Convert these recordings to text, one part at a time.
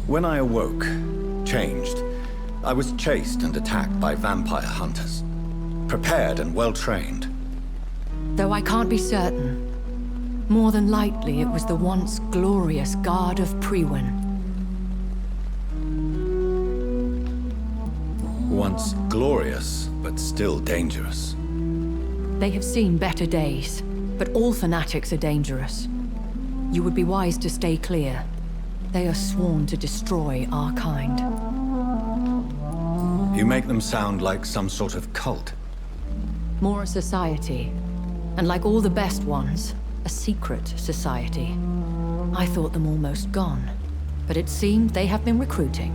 When I awoke, changed, I was chased and attacked by vampire hunters. Prepared and well-trained. Though I can't be certain. More than likely, it was the once glorious Guard of Priwen. Once glorious, but still dangerous. They have seen better days, but all fanatics are dangerous. You would be wise to stay clear. They are sworn to destroy our kind. You make them sound like some sort of cult. More a society. And like all the best ones, a secret society. I thought them almost gone, but it seemed they have been recruiting.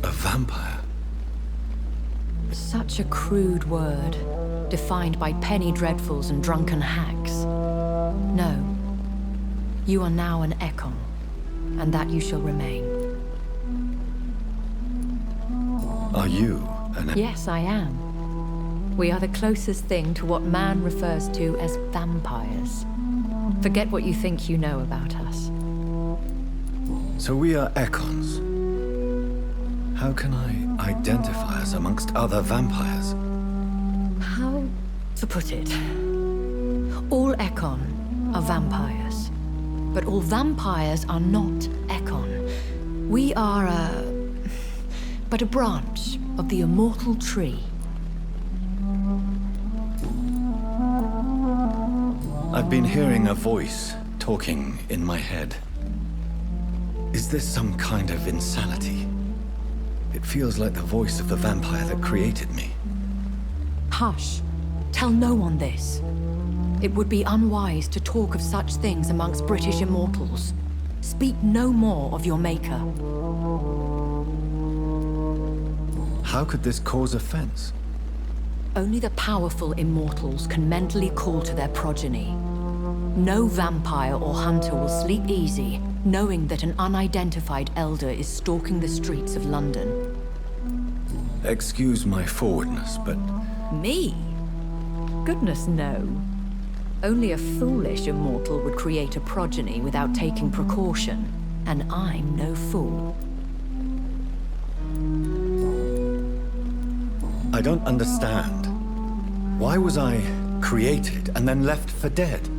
A vampire? Such a crude word, defined by penny dreadfuls and drunken hacks. No. You are now an Ekon. And that you shall remain. Are you an... Yes, I am. We are the closest thing to what man refers to as vampires. Forget what you think you know about us. So we are Ekons. How can I identify us amongst other vampires? How to put it? All Ekon are vampires. But all vampires are not Ekon. We are but a branch of the immortal tree. I've been hearing a voice talking in my head. Is this some kind of insanity? It feels like the voice of the vampire that created me. Hush. Tell no one this. It would be unwise to talk of such things amongst British immortals. Speak no more of your maker. How could this cause offense? Only the powerful immortals can mentally call to their progeny. No vampire or hunter will sleep easy, knowing that an unidentified elder is stalking the streets of London. Excuse my forwardness, but... Me? Goodness, no. Only a foolish immortal would create a progeny without taking precaution, and I'm no fool. I don't understand. Why was I created and then left for dead?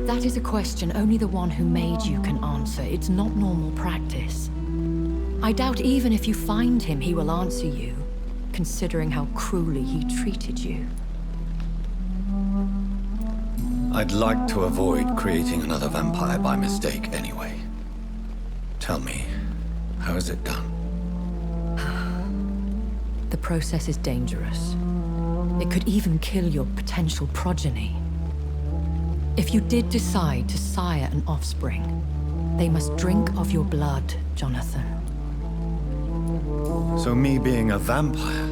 That is a question only the one who made you can answer. It's not normal practice. I doubt even if you find him, he will answer you, considering how cruelly he treated you. I'd like to avoid creating another vampire by mistake anyway. Tell me, how is it done? The process is dangerous. It could even kill your potential progeny. If you did decide to sire an offspring, they must drink of your blood, Jonathan. So me being a vampire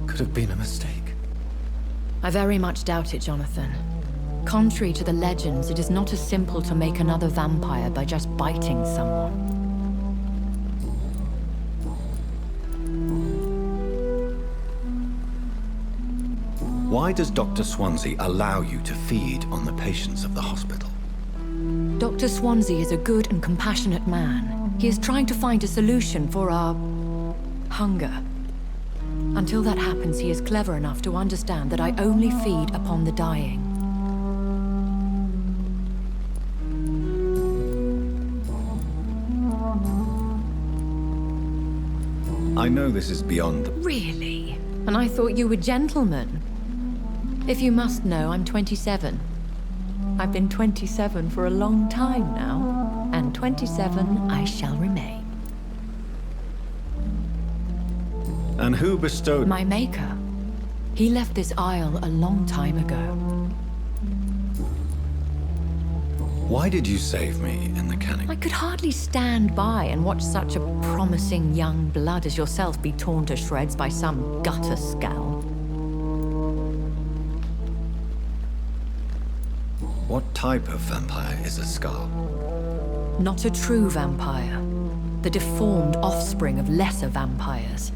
could have been a mistake. I very much doubt it, Jonathan. Contrary to the legends, it is not as simple to make another vampire by just biting someone. Why does Dr. Swansea allow you to feed on the patients of the hospital? Dr. Swansea is a good and compassionate man. He is trying to find a solution for our... hunger. Until that happens, he is clever enough to understand that I only feed upon the dying. I know this is beyond... Really? And I thought you were gentlemen. If you must know, I'm 27. I've been 27 for a long time now, and 27 I shall remain. And who bestowed... My maker. He left this isle a long time ago. Why did you save me in the canning? I could hardly stand by and watch such a promising young blood as yourself be torn to shreds by some gutter scowl. What type of vampire is a skull? Not a true vampire. The deformed offspring of lesser vampires.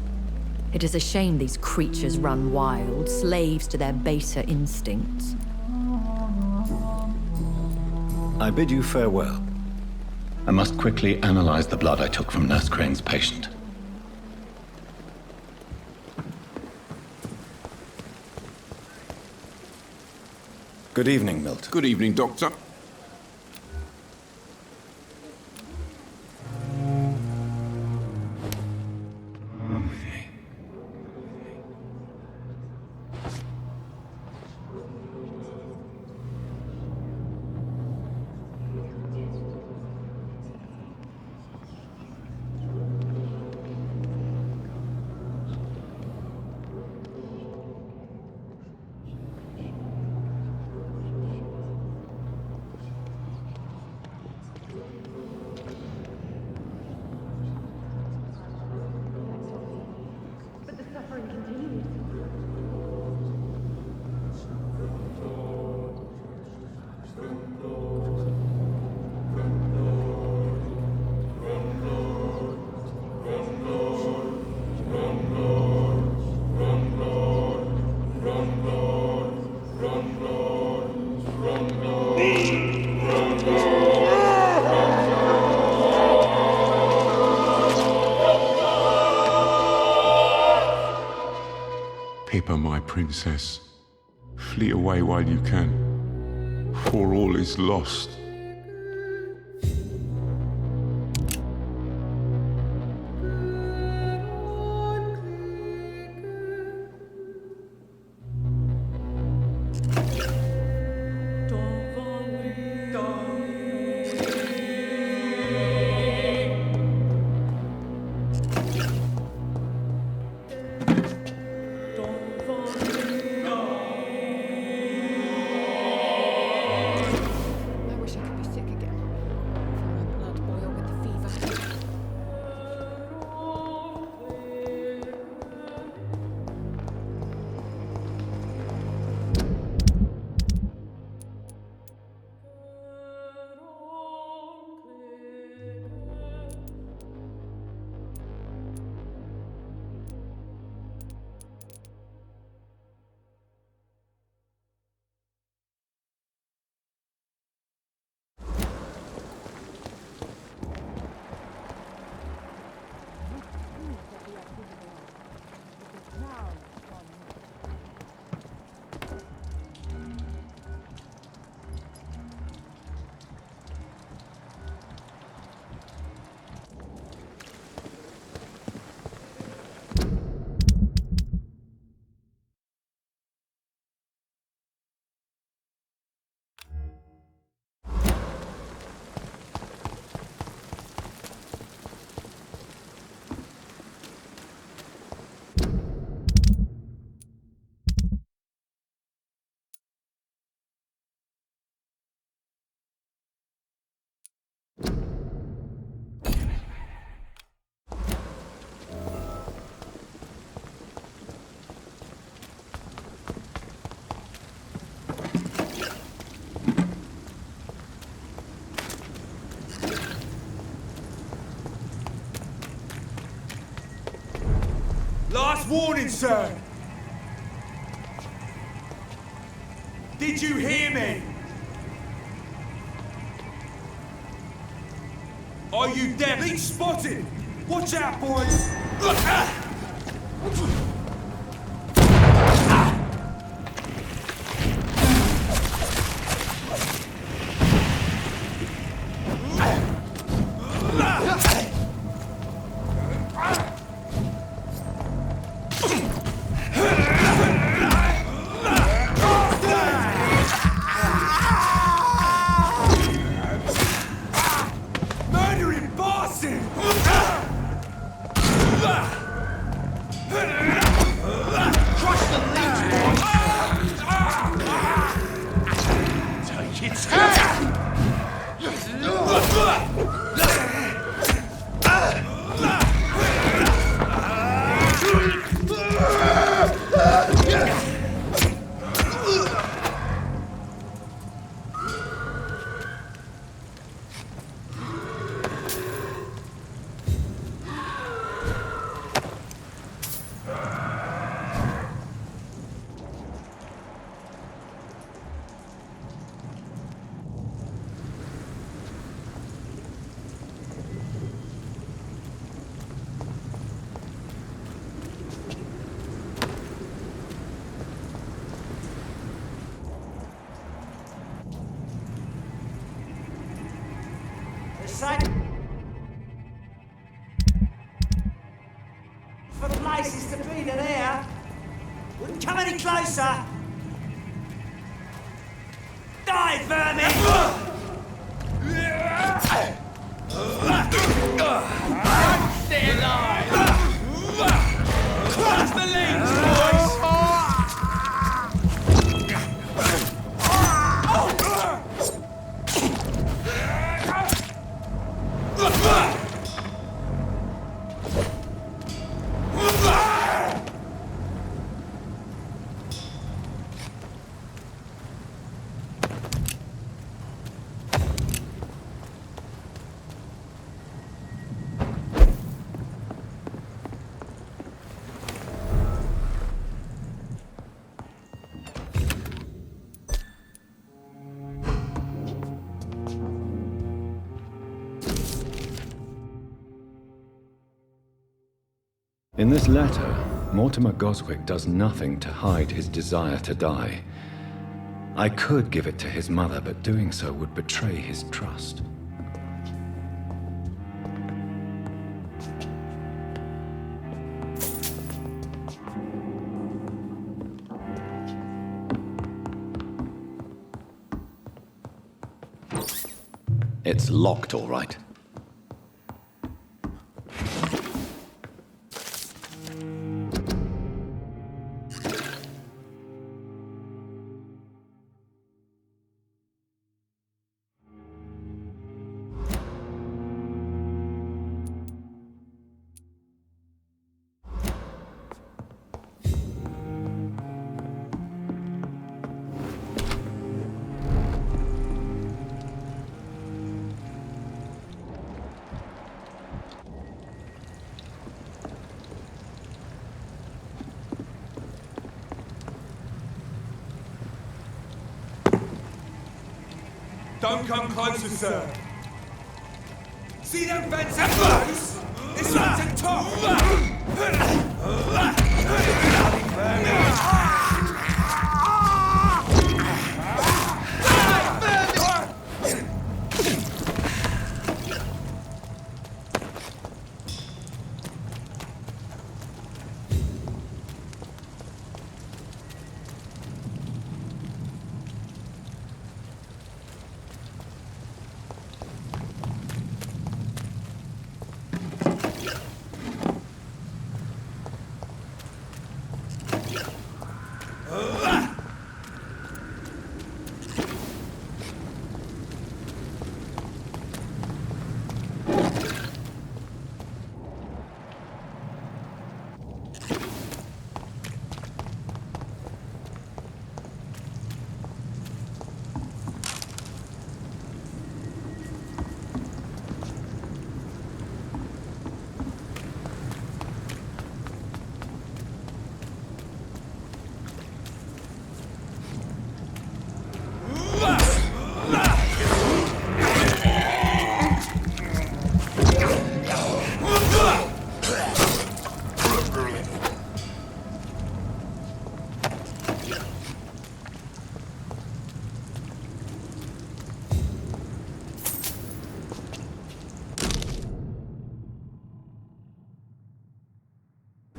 It is a shame these creatures run wild, slaves to their baser instincts. I bid you farewell. I must quickly analyze the blood I took from Nurse Crane's patient. Good evening, Milt. Good evening, Doctor. Pippa, my princess, flee away while you can, for all is lost. Last warning, sir! Did you hear me? Are you dead? Being spotted! Watch out, boys! Murdering bastard! places to be than here. Wouldn't come any closer. Die, vermin! Stay alive! Close the leads, boys! In this letter, Mortimer Goswick does nothing to hide his desire to die. I could give it to his mother, but doing so would betray his trust. It's locked, all right. Don't come closer, sir. See them vents and blows? This one's a top!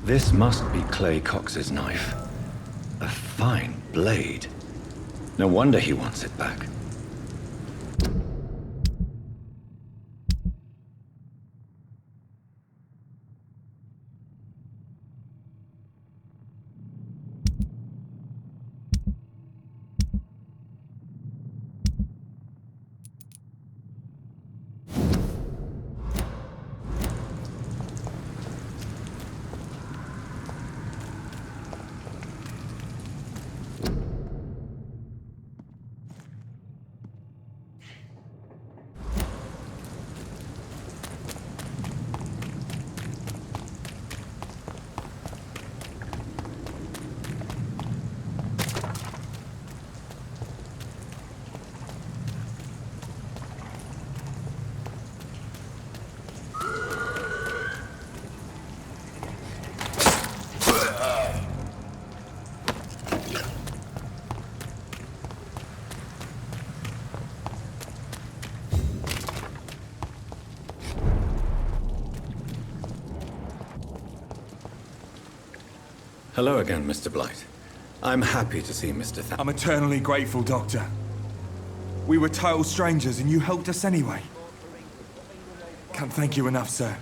This must be Clay Cox's knife. A fine blade. No wonder he wants it back. Hello again, Mr. Blight. I'm happy to see Mr. Thatcher. I'm eternally grateful, Doctor. We were total strangers and you helped us anyway. Can't thank you enough, sir.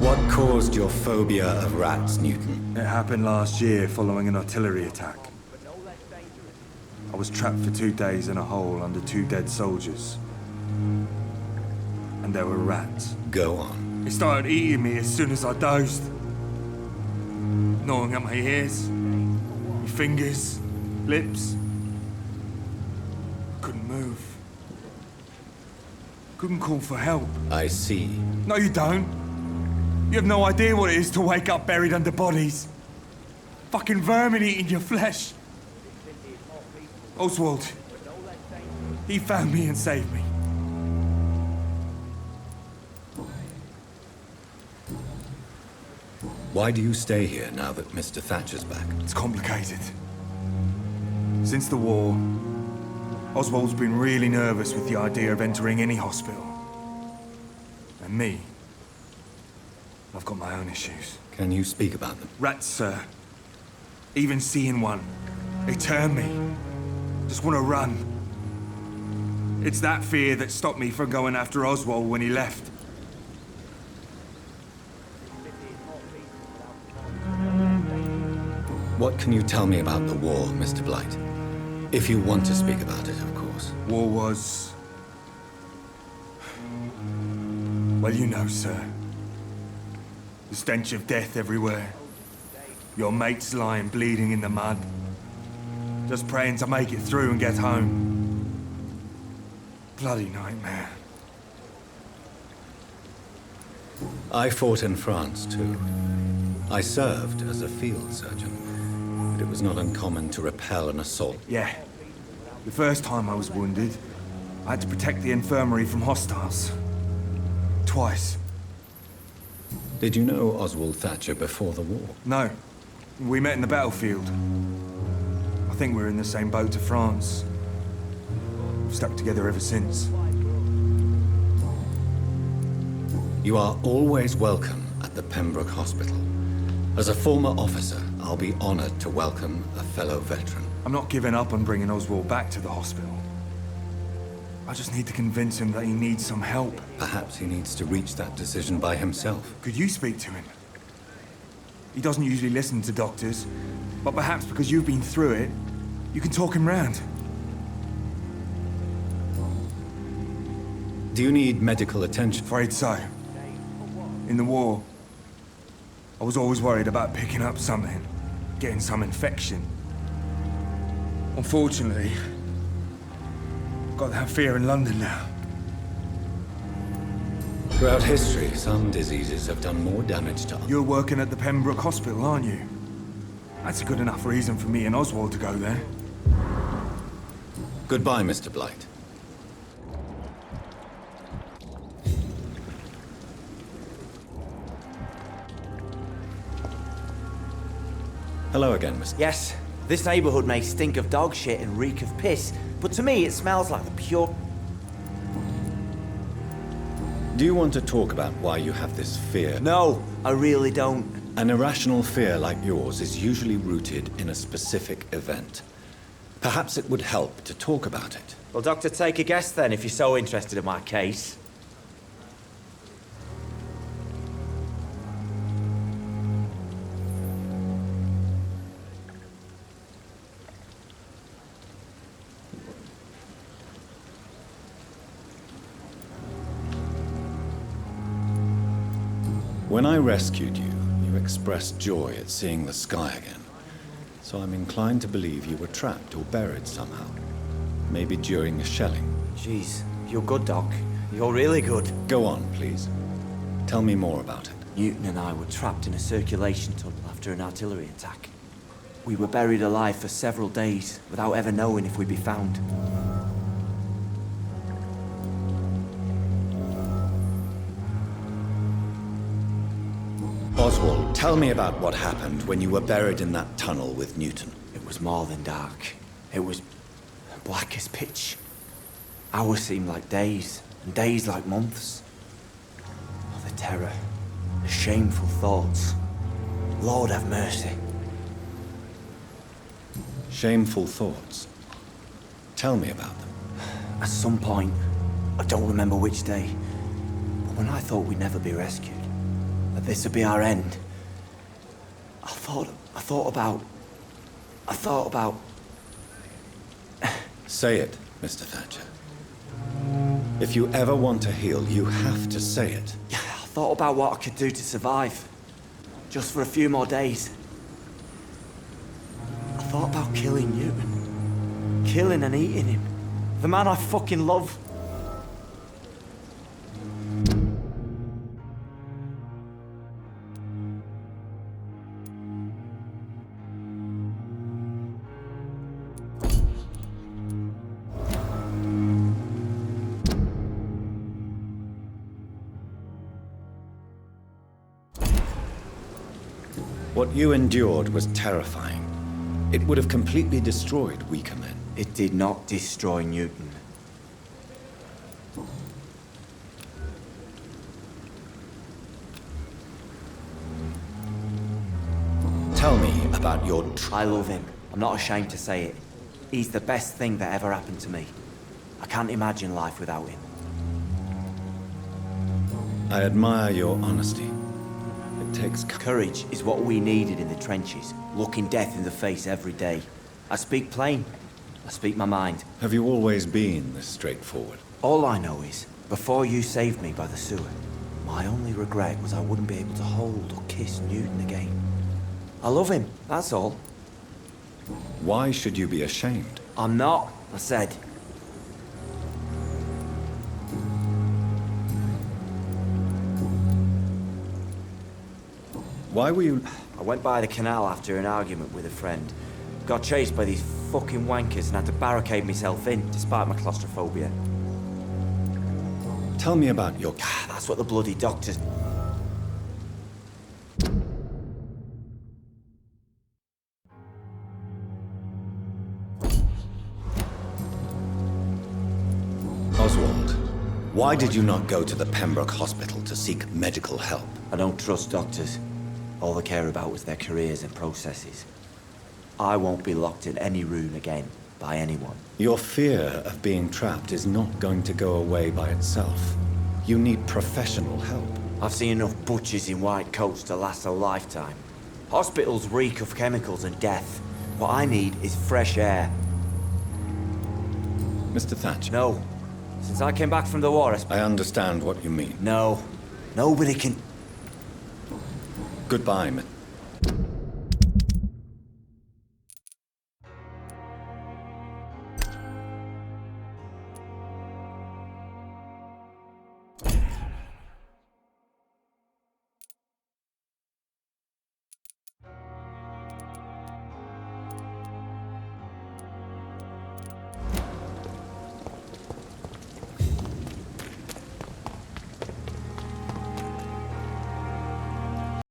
What caused your phobia of rats, Newton? It happened last year following an artillery attack. I was trapped for 2 days in a hole under 2 dead soldiers. And there were rats. Go on. It started eating me as soon as I dozed. Gnawing at my ears, my fingers, lips. Couldn't move. Couldn't call for help. I see. No, you don't. You have no idea what it is to wake up buried under bodies. Fucking vermin eating your flesh. Oswald. He found me and saved me. Why do you stay here now that Mr. Thatcher's back? It's complicated. Since the war, Oswald's been really nervous with the idea of entering any hospital. And me, I've got my own issues. Can you speak about them? Rats, sir. Even seeing one, they turn me. Just want to run. It's that fear that stopped me from going after Oswald when he left. What can you tell me about the war, Mr. Blight? If you want to speak about it, of course. War was... well, you know, sir. The stench of death everywhere. Your mates lying bleeding in the mud. Just praying to make it through and get home. Bloody nightmare. I fought in France, too. I served as a field surgeon, but it was not uncommon to repel an assault. Yeah. The first time I was wounded, I had to protect the infirmary from hostiles. Twice. Did you know Oswald Thatcher before the war? No. We met in the battlefield. I think we're in the same boat to France. We've stuck together ever since. You are always welcome at the Pembroke Hospital. As a former officer, I'll be honored to welcome a fellow veteran. I'm not giving up on bringing Oswald back to the hospital. I just need to convince him that he needs some help. Perhaps he needs to reach that decision by himself. Could you speak to him? He doesn't usually listen to doctors, but perhaps because you've been through it, you can talk him round. Do you need medical attention? Afraid so. In the war, I was always worried about picking up something, getting some infection. Unfortunately, I've got that fear in London now. Throughout history, some diseases have done more damage to others. You're working at the Pembroke Hospital, aren't you? That's a good enough reason for me and Oswald to go there. Goodbye, Mr. Blight. Hello again, Mr. Yes, this neighborhood may stink of dog shit and reek of piss, but to me it smells like the pure... Do you want to talk about why you have this fear? No, I really don't. An irrational fear like yours is usually rooted in a specific event. Perhaps it would help to talk about it. Well, Doctor, take a guess then, if you're so interested in my case. When I rescued you, you expressed joy at seeing the sky again. So I'm inclined to believe you were trapped or buried somehow. Maybe during a shelling. Jeez, you're good, Doc. You're really good. Go on, please. Tell me more about it. Newton and I were trapped in a circulation tunnel after an artillery attack. We were buried alive for several days without ever knowing if we'd be found. Oswald, tell me about what happened when you were buried in that tunnel with Newton. It was more than dark. It was black as pitch. Hours seemed like days, and days like months. Oh, the terror, the shameful thoughts. Lord have mercy. Shameful thoughts. Tell me about them. At some point, I don't remember which day, but when I thought we'd never be rescued, that this would be our end, I thought about... Say it, Mr. Thatcher. If you ever want to heal, you have to say it. I thought about what I could do to survive. Just for a few more days. I thought about killing Newton. Killing and eating him. The man I fucking love. What you endured was terrifying. It would have completely destroyed weaker men. It did not destroy Newton. Tell me about your I love him. I'm not ashamed to say it. He's the best thing that ever happened to me. I can't imagine life without him. I admire your honesty. It takes Courage is what we needed in the trenches, looking death in the face every day. I speak plain. I speak my mind. Have you always been this straightforward? All I know is, before you saved me by the sewer, my only regret was I wouldn't be able to hold or kiss Newton again. I love him, that's all. Why should you be ashamed? I'm not, I said. Why were you... I went by the canal after an argument with a friend. Got chased by these fucking wankers and had to barricade myself in, despite my claustrophobia. Tell me about your... That's what the bloody doctors... Oswald, why did you not go to the Pembroke Hospital to seek medical help? I don't trust doctors. All they care about was their careers and processes. I won't be locked in any room again by anyone. Your fear of being trapped is not going to go away by itself. You need professional help. I've seen enough butchers in white coats to last a lifetime. Hospitals reek of chemicals and death. What I need is fresh air. Mr. Thatcher. No. Since I came back from the war, I understand what you mean. No. Nobody can... Goodbye,